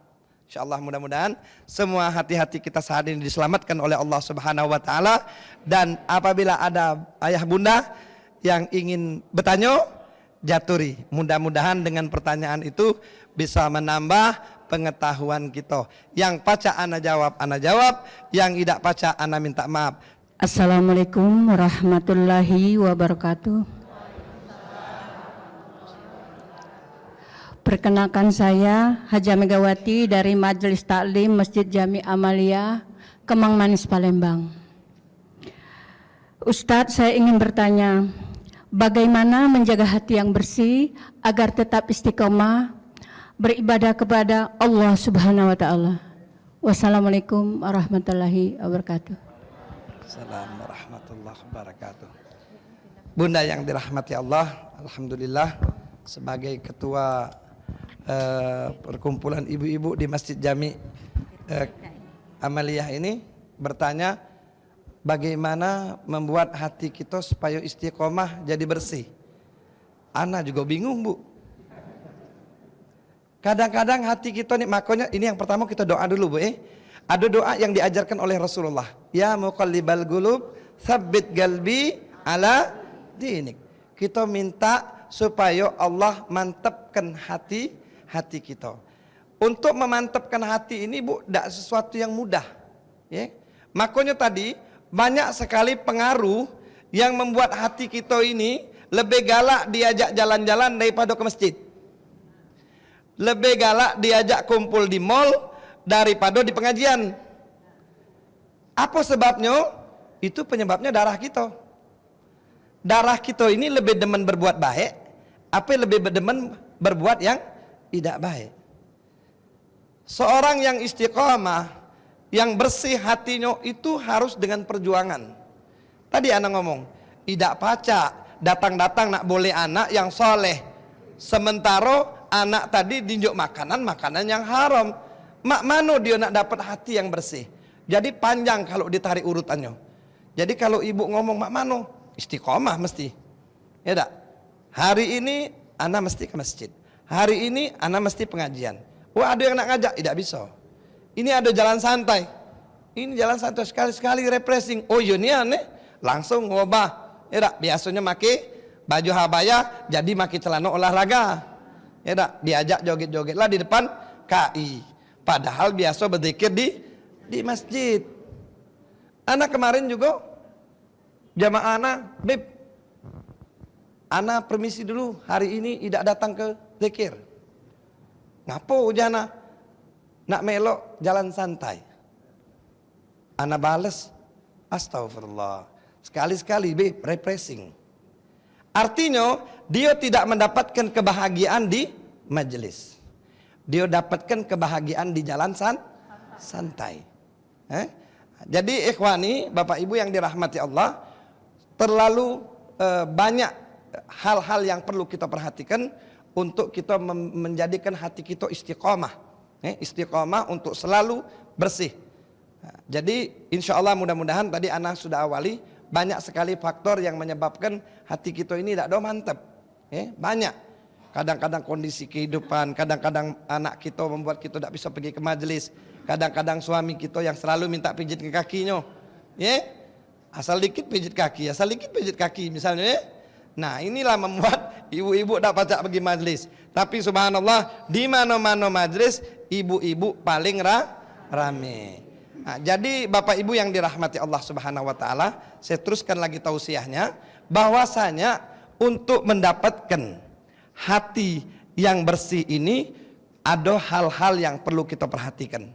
InsyaAllah mudah-mudahan semua hati-hati kita saat ini diselamatkan oleh Allah Subhanahu wa taala. Dan apabila ada ayah bunda yang ingin bertanya, jaturi. Mudah-mudahan dengan pertanyaan itu bisa menambah pengetahuan kita. Yang paca ana jawab, yang tidak paca ana minta maaf. Assalamualaikum warahmatullahi wabarakatuh. Perkenalkan saya Haja Megawati dari Majelis Taklim Masjid Jami Amalia, Kemang Manis, Palembang. Ustadz, saya ingin bertanya, bagaimana menjaga hati yang bersih agar tetap istiqomah beribadah kepada Allah Subhanahu wa taala. Wassalamualaikum warahmatullahi wabarakatuh. Assalamualaikum warahmatullahi wabarakatuh. Bunda yang dirahmati Allah, alhamdulillah sebagai ketua perkumpulan ibu-ibu di Masjid Jami Amaliyah ini bertanya bagaimana membuat hati kita supaya istiqomah jadi bersih. Ana juga bingung, Bu. Kadang-kadang hati kita nih, makanya ini yang pertama kita doa dulu, Bu. Ada doa yang diajarkan oleh Rasulullah. Ya muqallibal qulub, tsabbit qalbi ala dinik. Kita minta supaya Allah mantapkan hati kita. Untuk memantapkan hati ini, Bu, tidak sesuatu yang mudah. Ya. Makanya tadi banyak sekali pengaruh yang membuat hati kita ini lebih galak diajak jalan-jalan daripada ke masjid. Lebih galak diajak kumpul di mall daripada di pengajian. Apa sebabnya? Itu penyebabnya darah kita. Darah kita ini lebih demen berbuat baik, apa lebih demen berbuat yang tidak baik. Seorang yang istiqomah, yang bersih hatinya itu harus dengan perjuangan. Tadi anak ngomong, tidak paca datang-datang nak boleh anak yang soleh, sementara anak tadi dinjuk makanan yang haram. Mak mano dia nak dapat hati yang bersih. Jadi panjang kalau ditarik urutannya. Jadi kalau ibu ngomong mak mano, istiqomah mesti. Ya tak? Hari ini anak mesti ke masjid. Hari ini anak mesti pengajian. Wah, ada yang nak ngajak, tidak bisa. Ini ada jalan santai. Ini jalan santai, sekali-sekali refreshing. Oh iya nih aneh, langsung ngobah. Ya tak? Biasanya make baju habaya, jadi make celana olahraga. Ya tak? Diajak joget-joget lah di depan KI. Padahal biasa berzikir di masjid. Anak kemarin juga jamaah anak, Beb, anak permisi dulu, hari ini tidak datang ke zikir. Ngapo ujana? Nak melok jalan santai. Anak balas, astagfirullah. Sekali-sekali, Beb, refreshing. Artinya dia tidak mendapatkan kebahagiaan di majelis. Dia dapatkan kebahagiaan di jalan santai. Jadi ikhwani, Bapak Ibu yang dirahmati Allah, terlalu banyak hal-hal yang perlu kita perhatikan untuk kita menjadikan hati kita istiqomah. Istiqomah untuk selalu bersih. Jadi insya Allah mudah-mudahan tadi Ana sudah awali, banyak sekali faktor yang menyebabkan hati kita ini tidak mantap. Banyak. Kadang-kadang kondisi kehidupan, kadang-kadang anak kita membuat kita tidak bisa pergi ke majelis, kadang-kadang suami kita yang selalu minta pijit ke kakinya. Asal dikit pijit kaki, asal dikit pijit kaki misalnya. Nah, inilah membuat ibu-ibu tidak pacak pergi majelis. Tapi subhanallah, di mana-mana majelis ibu-ibu paling rame. Nah, jadi Bapak Ibu yang dirahmati Allah Subhanahu wa taala, saya teruskan lagi tausiahnya bahwasanya untuk mendapatkan hati yang bersih ini ada hal-hal yang perlu kita perhatikan.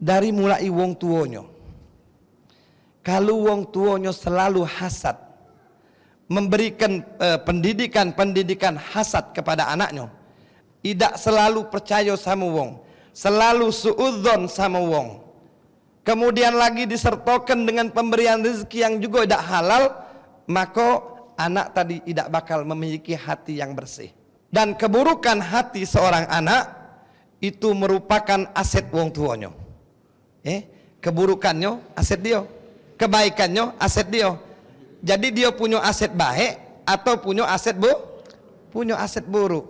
Dari mulai wong tuonyo. Kalau wong tuonyo selalu hasad, memberikan pendidikan hasad kepada anaknya, tidak selalu percaya sama wong, selalu suudzon sama wong, kemudian lagi disertakan dengan pemberian rezeki yang juga tidak halal, maka anak tadi tidak bakal memiliki hati yang bersih. Dan keburukan hati seorang anak itu merupakan aset wong tuanya. Keburukannya aset dia, kebaikannya aset dia. Jadi dia punya aset baik atau punya aset buruk.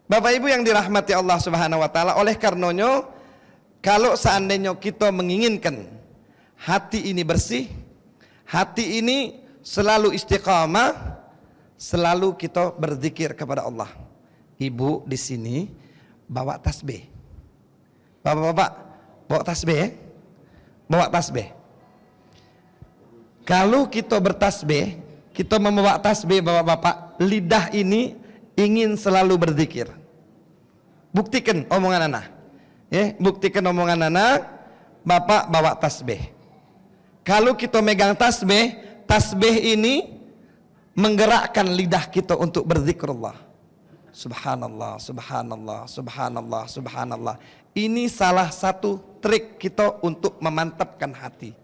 Bapak Ibu yang dirahmati Allah Subhanahu wa taala, oleh karenanya kalau seandainya kita menginginkan hati ini bersih, hati ini selalu istiqamah, selalu kita berzikir kepada Allah. Ibu di sini bawa tasbih. Bapak-bapak bawa tasbih ya? Bawa tasbih. Kalau kita bertasbih, kita membawa tasbih Bapak-bapak, lidah ini ingin selalu berzikir. Buktikan omongan anak. Buktikan omongan anak, Bapak bawa tasbih. Kalau kita megang tasbih, tasbih ini menggerakkan lidah kita untuk berzikrullah. Subhanallah, subhanallah, subhanallah, subhanallah. Ini salah satu trik kita untuk memantapkan hati.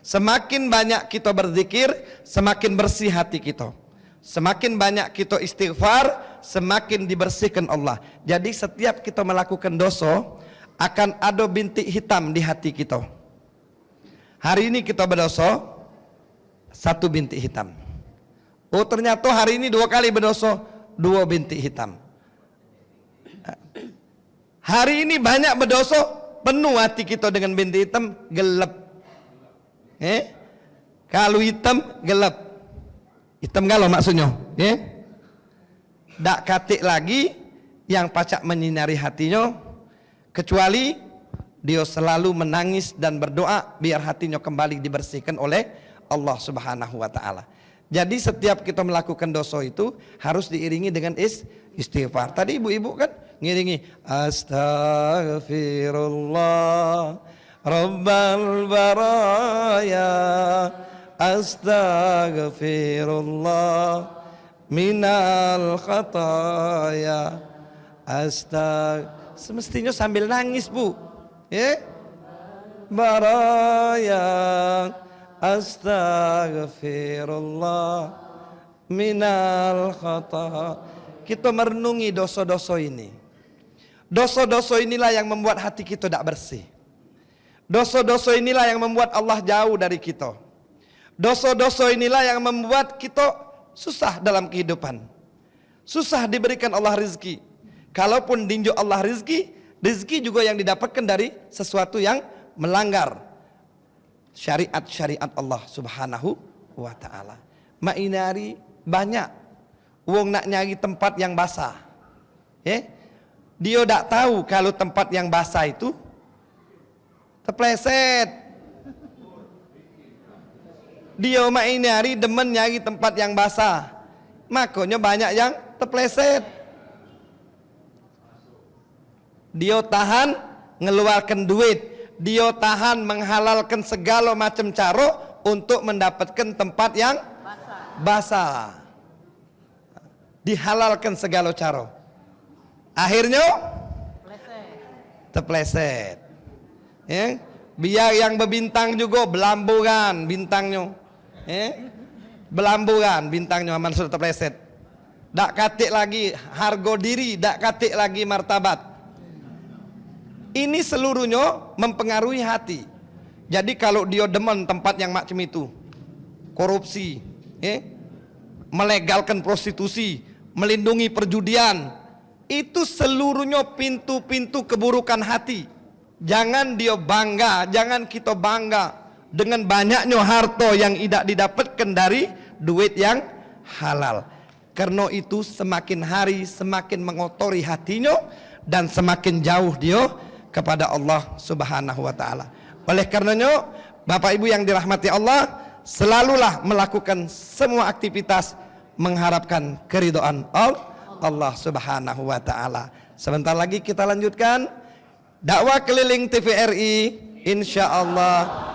Semakin banyak kita berzikir, semakin bersih hati kita. Semakin banyak kita istighfar, semakin dibersihkan Allah. Jadi setiap kita melakukan dosa, akan ada bintik hitam di hati kita. Hari ini kita berdosa, satu bintik hitam. Oh ternyata hari ini 2 kali berdosa, 2 bintik hitam. Hari ini banyak berdosa, penuh hati kita dengan bintik hitam, gelap. Kalau hitam gelap, hitam galau maksudnya. Tak katik lagi yang pacak menyinari hatinya, kecuali dia selalu menangis dan berdoa biar hatinya kembali dibersihkan oleh Allah Subhanahu wa taala. Jadi setiap kita melakukan dosa itu harus diiringi dengan istighfar. Tadi ibu-ibu kan ngiringi astaghfirullah Rabbal baraya, astaghfirullah minal khataya, semestinya sambil nangis bu, baraya, astaghfirullah minal khataya. Kita merenungi dosa-dosa ini. Dosa-dosa inilah yang membuat hati kita tidak bersih. Dosa-dosa inilah yang membuat Allah jauh dari kita. Dosa-dosa inilah yang membuat kita susah dalam kehidupan. Susah diberikan Allah rezeki. Kalaupun dinjo Allah rezeki, rezeki juga yang didapatkan dari sesuatu yang melanggar syariat-syariat Allah Subhanahu wa taala. Mainari banyak wong nak nyari tempat yang basah. Dia tak tahu kalau tempat yang basah itu terpleset. Dia mainari demen nyari tempat yang basah, makanya banyak yang terpleset. Dia tahan ngeluarkan duit, dia tahan menghalalkan segala macam cara untuk mendapatkan tempat yang basah. Dihalalkan segala cara. Akhirnya terpleset. Ya. Biar yang berbintang juga belamburan bintangnya. Belamburan bintangnya aman sudah terpleset. Tak katik lagi harga diri, tak katik lagi martabat. Ini seluruhnya mempengaruhi hati. Jadi kalau dia demen tempat yang macam itu, korupsi, melegalkan prostitusi, melindungi perjudian, itu seluruhnya pintu-pintu keburukan hati. Jangan dia bangga, jangan kita bangga dengan banyaknya harta yang tidak didapatkan dari duit yang halal. Karena itu semakin hari semakin mengotori hatinya dan semakin jauh dia kepada Allah Subhanahu wa taala. Oleh karenanya, Bapak Ibu yang dirahmati Allah, selalulah melakukan semua aktivitas mengharapkan keridhaan Allah Subhanahu wa taala. Sebentar lagi kita lanjutkan dakwah keliling TVRI, insyaallah.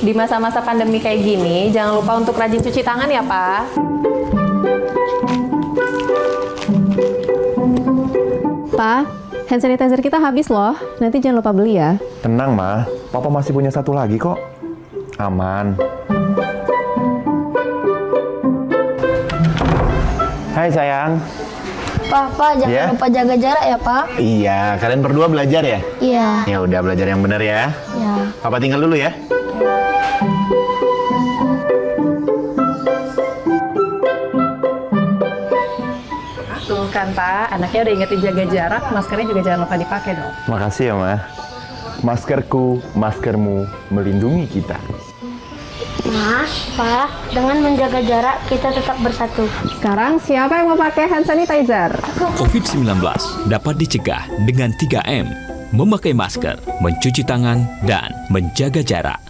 Di masa-masa pandemi kayak gini, jangan lupa untuk rajin cuci tangan ya, Pak. Pak, hand sanitizer kita habis loh. Nanti jangan lupa beli ya. Tenang, Ma. Papa masih punya satu lagi kok. Aman. Hai, sayang. Papa, jangan lupa jaga jarak ya, Pak. Iya, kalian berdua belajar ya? Iya. Ya udah, belajar yang benar ya. Iya. Papa tinggal dulu ya. Tuh kan, Pak. Anaknya udah ingetin jaga jarak, maskernya juga jangan lupa dipakai dong. Makasih ya, Ma. Maskerku, maskermu melindungi kita. Mas, Pak, dengan menjaga jarak kita tetap bersatu. Sekarang siapa yang mau pakai hand sanitizer? COVID-19 dapat dicegah dengan 3M, memakai masker, mencuci tangan, dan menjaga jarak.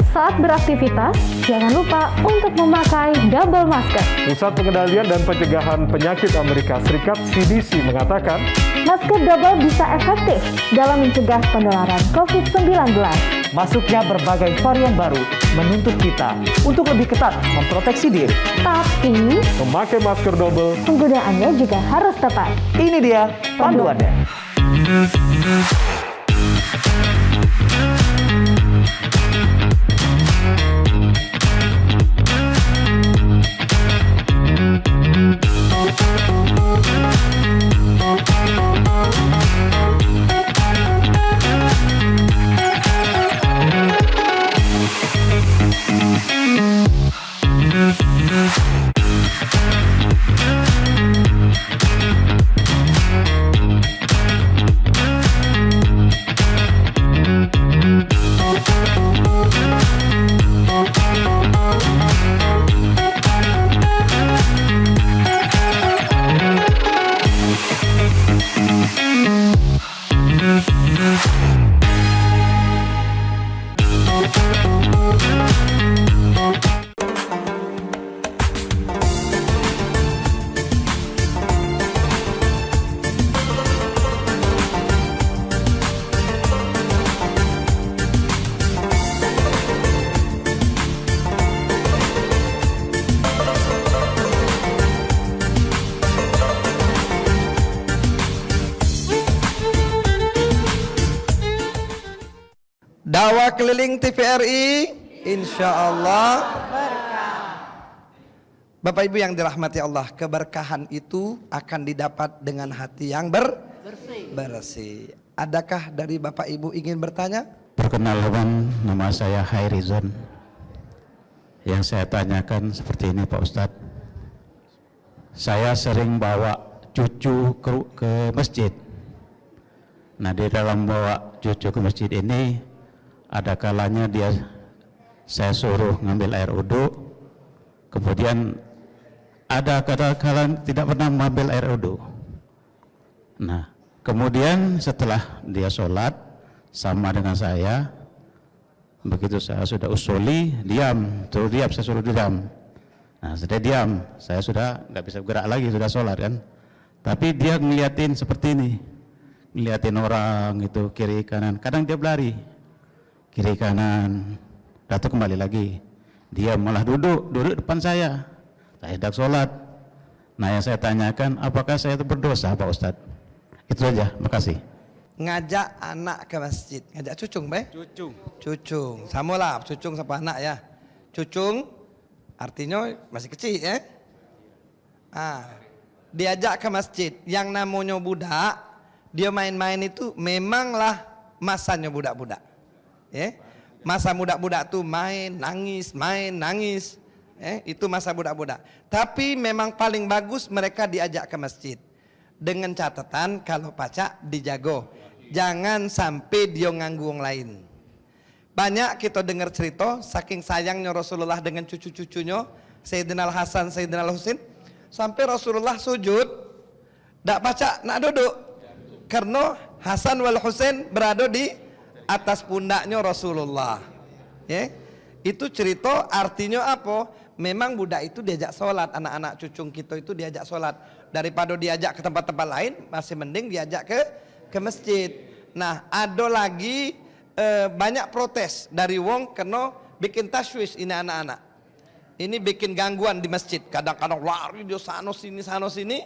Saat beraktivitas, jangan lupa untuk memakai double masker. Pusat Pengendalian dan Pencegahan Penyakit Amerika Serikat CDC mengatakan, Masker double bisa efektif dalam mencegah penularan COVID-19. Masuknya berbagai varian baru menuntut kita untuk lebih ketat memproteksi diri. Tapi, memakai masker double, penggunaannya juga harus tepat. Ini dia panduannya. Dakwah keliling TVRI, insyaallah. Bapak Ibu yang dirahmati Allah, keberkahan itu akan didapat dengan hati yang bersih. Adakah dari Bapak Ibu ingin bertanya? Perkenalkan, nama saya Hairizon. Yang saya tanyakan seperti ini, Pak Ustadz. Saya sering bawa cucu ke masjid. Nah, di dalam bawa cucu ke masjid ini, ada kalanya saya suruh ngambil air wudhu, kemudian ada kalanya tidak pernah mengambil air wudhu. Nah, kemudian setelah dia sholat sama dengan saya, begitu saya sudah usuli, diam, saya suruh diam. Nah, sudah diam, saya sudah nggak bisa gerak lagi, sudah sholat kan. Tapi dia ngeliatin seperti ini, ngeliatin orang itu kiri kanan. Kadang dia berlari kiri kanan, Datuk kembali lagi. Dia malah duduk depan saya hendak sholat. Nah, yang saya tanyakan, apakah saya itu berdosa Pak Ustadz? Itu aja, makasih. Ngajak anak ke masjid, ngajak cucung, Be? Cucung, samalah cucung sama anak ya. Cucung artinya masih kecil ya. Diajak ke masjid, yang namanya budak, dia main-main itu memanglah masanya budak-budak. Ya. Masa budak-budak tuh main, nangis. Itu masa budak-budak. Tapi memang paling bagus mereka diajak ke masjid. Dengan catatan kalau pacak dijago. Jangan sampai dia nganggu orang lain. Banyak kita dengar cerita saking sayangnya Rasulullah dengan cucu-cucunya, Sayyidina Al-Hasan, Sayyidina Al-Husain, sampai Rasulullah sujud tak pacak nak duduk karena Hasan wal Husain berada di atas pundaknya Rasulullah. Itu cerita artinya apa? Memang budak itu diajak sholat, anak-anak cucung kita itu diajak sholat. Daripada diajak ke tempat-tempat lain, masih mending diajak ke masjid. Nah, ada lagi banyak protes dari wong karena bikin taswis ini anak-anak. Ini bikin gangguan di masjid. Kadang-kadang lari dia sana sini.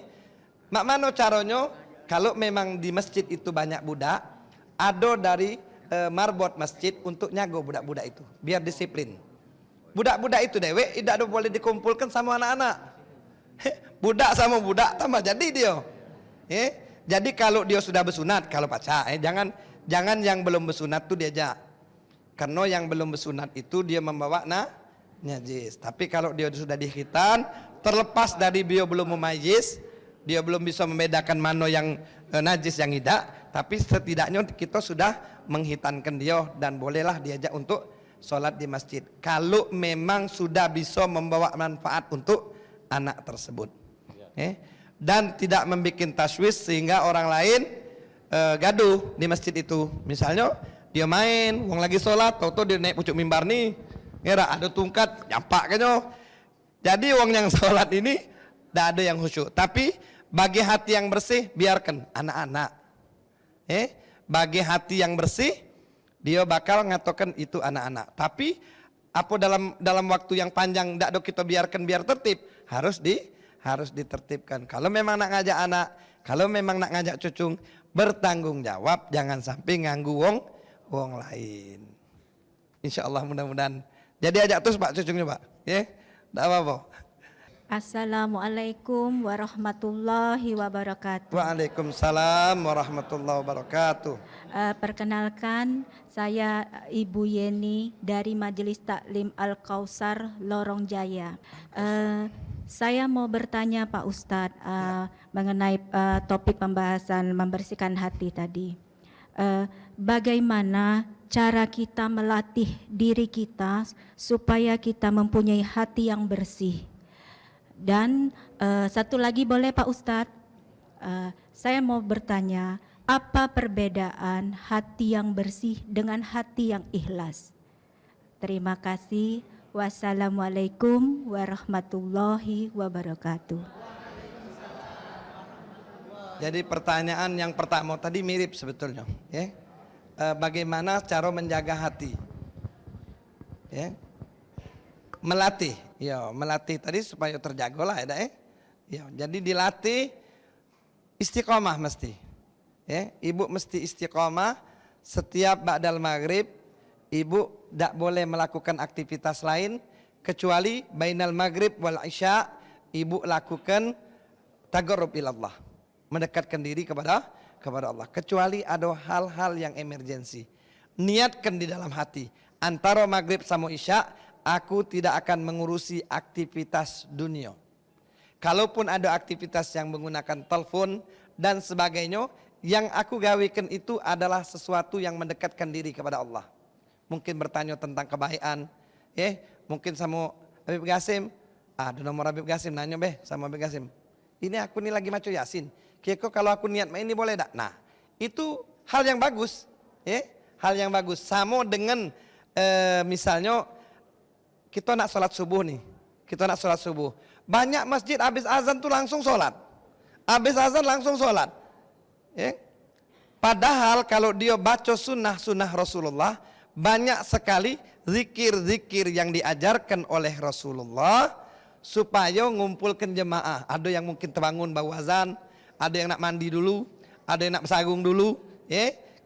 Mak mana caranya? Kalau memang di masjid itu banyak budak, ada dari marbot masjid untuk nyago budak-budak itu, biar disiplin. Budak-budak itu dewek tidak boleh dikumpulkan sama anak-anak. Budak sama budak tambah jadi dia. Jadi kalau dia sudah bersunat, kalau pacar, jangan yang belum bersunat tuh diajak. Karena yang belum bersunat itu dia membawa najis. Tapi kalau dia sudah dikhitan, terlepas dari dia belum memayyiz, dia belum bisa membedakan mana yang najis yang tidak, tapi setidaknya kita sudah menghitankan dia dan bolehlah diajak untuk sholat di masjid. Kalau memang sudah bisa membawa manfaat untuk anak tersebut. Dan tidak membuat taswis sehingga orang lain gaduh di masjid itu. Misalnya dia main, wong lagi sholat, tahu-tahu dia naik pucuk mimbar nih, ngira ada tungkat, nyampak kayaknya. Jadi wong yang sholat ini tidak ada yang khusyuk. Tapi bagi hati yang bersih, biarkan anak-anak. Bagi hati yang bersih, dia bakal ngatokan itu anak-anak. Tapi apa dalam waktu yang panjang tidak kita biarkan biar tertib, harus ditertibkan. Kalau memang nak ngajak anak, kalau memang nak ngajak cucung, bertanggung jawab, jangan sampai nganggu wong lain. Insya Allah mudah-mudahan. Jadi ajak terus Pak cucungnya Pak, ya, tidak apa-apa. Assalamualaikum warahmatullahi wabarakatuh. Waalaikumsalam warahmatullahi wabarakatuh. Perkenalkan, saya Ibu Yeni dari Majelis Taklim Al-Kausar Lorong Jaya. Saya mau bertanya Pak Ustadz mengenai topik pembahasan membersihkan hati tadi. Bagaimana cara kita melatih diri kita supaya kita mempunyai hati yang bersih? Dan satu lagi boleh Pak Ustadz, saya mau bertanya, apa perbedaan hati yang bersih dengan hati yang ikhlas? Terima kasih. Wassalamualaikum warahmatullahi wabarakatuh. Jadi pertanyaan yang pertama tadi mirip sebetulnya, ya. Bagaimana cara menjaga hati? Ya. Melatih, melatih tadi supaya terjagalah ya. Jadi dilatih istiqomah mesti. Ya, ibu mesti istiqomah setiap ba'dal maghrib. Ibu tidak boleh melakukan aktivitas lain kecuali bainal maghrib wal isya. Ibu lakukan tagarrub ilallah, mendekatkan diri kepada Allah. Kecuali ada hal-hal yang emergensi. Niatkan di dalam hati, antara maghrib sama isya, aku tidak akan mengurusi aktivitas dunia. Kalaupun ada aktivitas yang menggunakan telepon dan sebagainya, yang aku gawekan itu adalah sesuatu yang mendekatkan diri kepada Allah. mungkin bertanya tentang kebaikan, mungkin sama Habib Qasim, ada nomor Habib Qasim, nanya sama Habib Qasim, ini aku nih lagi maco Yasin, kiko kalau aku niat main ini boleh tak? Nah, itu hal yang bagus, hal yang bagus. Sama dengan misalnya kita nak sholat subuh nih, banyak masjid habis azan tuh langsung sholat, Padahal kalau dia baca sunnah Rasulullah, banyak sekali zikir-zikir yang diajarkan oleh Rasulullah supaya ngumpulkan jemaah. Ada yang mungkin terbangun bau azan, ada yang nak mandi dulu, ada yang nak bersagung dulu,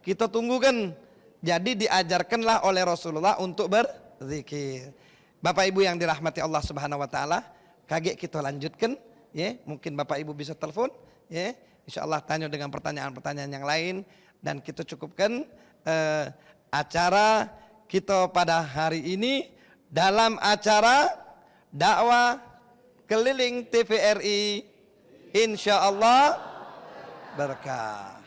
kita tunggukan. Jadi diajarkanlah oleh Rasulullah untuk berzikir. Bapak Ibu yang dirahmati Allah Subhanahu wa taala, kaget kita lanjutkan, mungkin Bapak Ibu bisa telepon, insyaallah tanya dengan pertanyaan-pertanyaan yang lain, dan kita cukupkan acara kita pada hari ini dalam acara dakwah keliling TVRI, insyaallah berkah.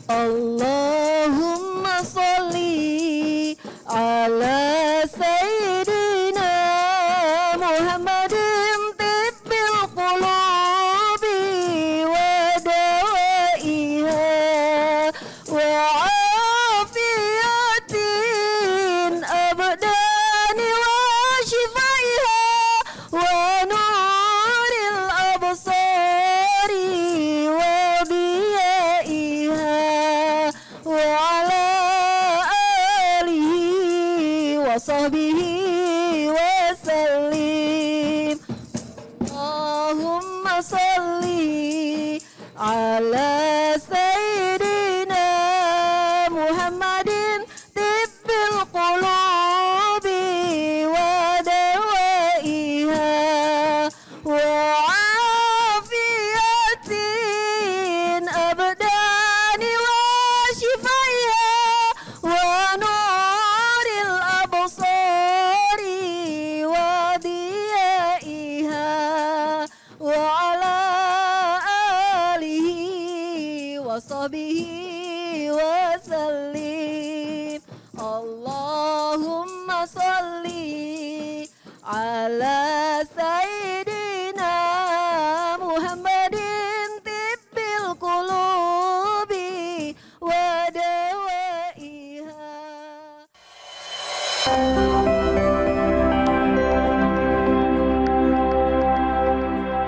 Allahumma sholli ala sayyidina Muhammadin tibbil qulubi wa dawaiha wa afiyatin abdani wa shifaiha wa nuril absari wa diyaiha وعلى آله وصحبه وسلم اللهم صل على سيدنا محمد طب القلوب ودوائها وعافية أبدان ونور الأبصار وضيائها وعلى آله وصحبه وسلم اللهم صل على سيدنا محمد طب القلوب ودوائها